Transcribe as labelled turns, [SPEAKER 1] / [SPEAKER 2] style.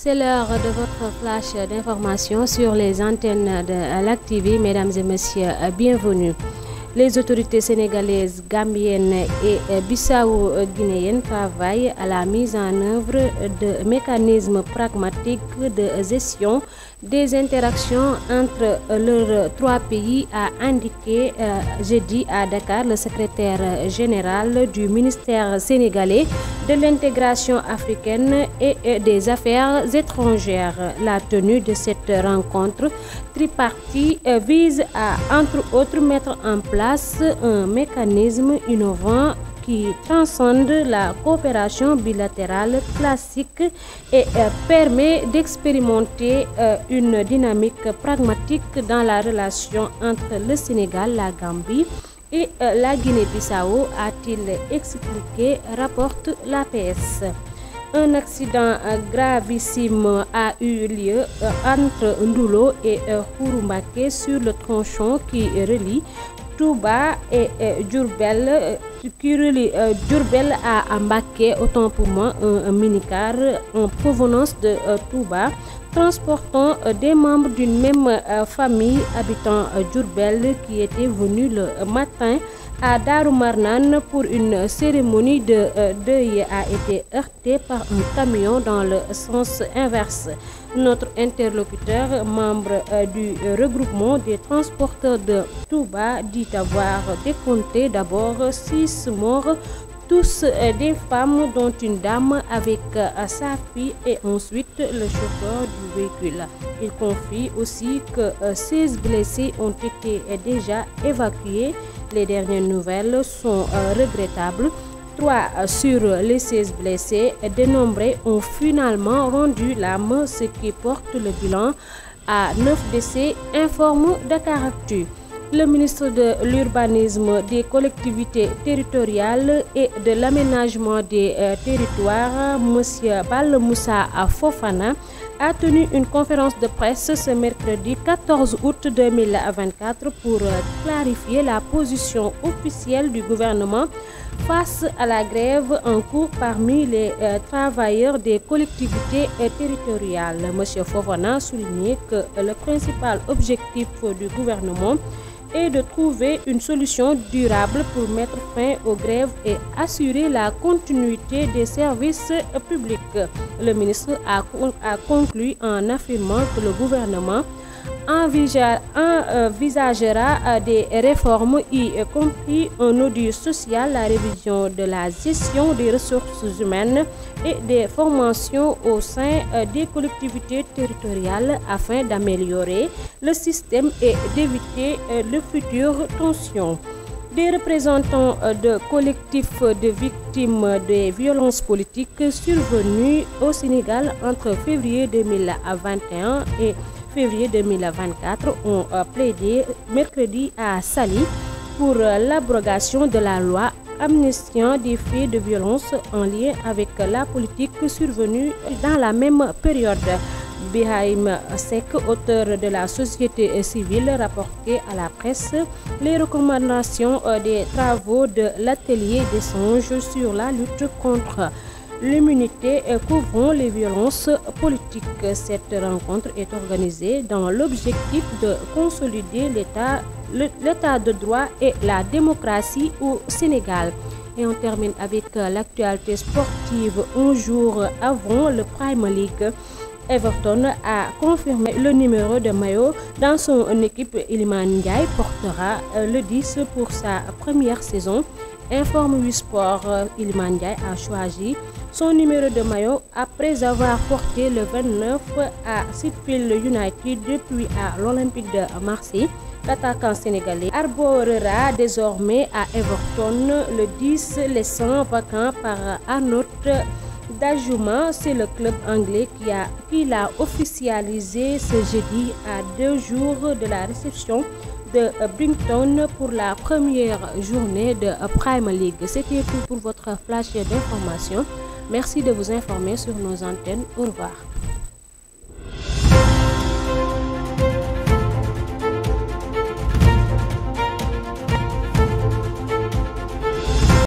[SPEAKER 1] C'est l'heure de votre flash d'information sur les antennes de Lac TV. Mesdames et messieurs, bienvenue. Les autorités sénégalaises, gambiennes et bissau-guinéennes travaillent à la mise en œuvre de mécanismes pragmatiques de gestion des interactions entre leurs trois pays, a indiqué jeudi à Dakar le secrétaire général du ministère sénégalais de l'intégration africaine et des affaires étrangères. La tenue de cette rencontre tripartite vise à, entre autres, mettre en place un mécanisme innovant qui transcende la coopération bilatérale classique et permet d'expérimenter une dynamique pragmatique dans la relation entre le Sénégal, la Gambie et la Guinée-Bissau, a-t-il expliqué, rapporte l'APS. Un accident gravissime a eu lieu entre Ndoulo et Khouroumbake sur le tronçon qui relie Touba et Diourbel, Diourbel à Mbacké, autant pour moi un minicar en provenance de Touba, transportant des membres d'une même famille habitant Diourbel qui était venu le matin à Darou Marnane pour une cérémonie de deuil, a été heurté par un camion dans le sens inverse. Notre interlocuteur, membre du regroupement des transporteurs de Touba, dit avoir décompté d'abord 6 morts, tous des femmes dont une dame avec sa fille et ensuite le chauffeur du véhicule. Il confie aussi que 16 blessés ont été déjà évacués. Les dernières nouvelles sont regrettables. 3 sur les 16 blessés dénombrés ont finalement rendu l'âme, ce qui porte le bilan à 9 décès, informe Dakaractu. Le ministre de l'Urbanisme, des collectivités territoriales et de l'aménagement des territoires, M. Bal Moussa Fofana, a tenu une conférence de presse ce mercredi 14 août 2024 pour clarifier la position officielle du gouvernement face à la grève en cours parmi les travailleurs des collectivités territoriales. M. Fofana a souligné que le principal objectif du gouvernement est de trouver une solution durable pour mettre fin aux grèves et assurer la continuité des services publics. Le ministre a conclu en affirmant que le gouvernement envisagera des réformes, y compris un audit social, la révision de la gestion des ressources humaines et des formations au sein des collectivités territoriales afin d'améliorer le système et d'éviter de futures tensions. Des représentants de collectifs de victimes des violences politiques survenues au Sénégal entre février 2021 et février 2024 ont plaidé mercredi à Saly pour l'abrogation de la loi amnistiant des faits de violence en lien avec la politique survenue dans la même période. Birahim Seck, auteur de la société civile, rapporté à la presse les recommandations des travaux de l'atelier d'échange sur la lutte contre l'immunité couvrant les violences politiques. Cette rencontre est organisée dans l'objectif de consolider l'état de droit et la démocratie au Sénégal. Et on termine avec l'actualité sportive. Un jour avant le Prime League, Everton a confirmé le numéro de maillot dans son équipe. Iliman Ndiaye portera le 10 pour sa première saison. Informe Wisport, Iliman Ndiaye a choisi son numéro de maillot après avoir porté le 29 à Sheffield United puis à l'Olympique de Marseille. L'attaquant sénégalais arborera désormais à Everton le 10, laissant vacant par Arnaud Danjuma. C'est le club anglais qui l'a officialisé ce jeudi à 2 jours de la réception de Brighton pour la première journée de Prime League. C'était tout pour votre flash d'information. Merci de vous informer sur nos antennes. Au revoir.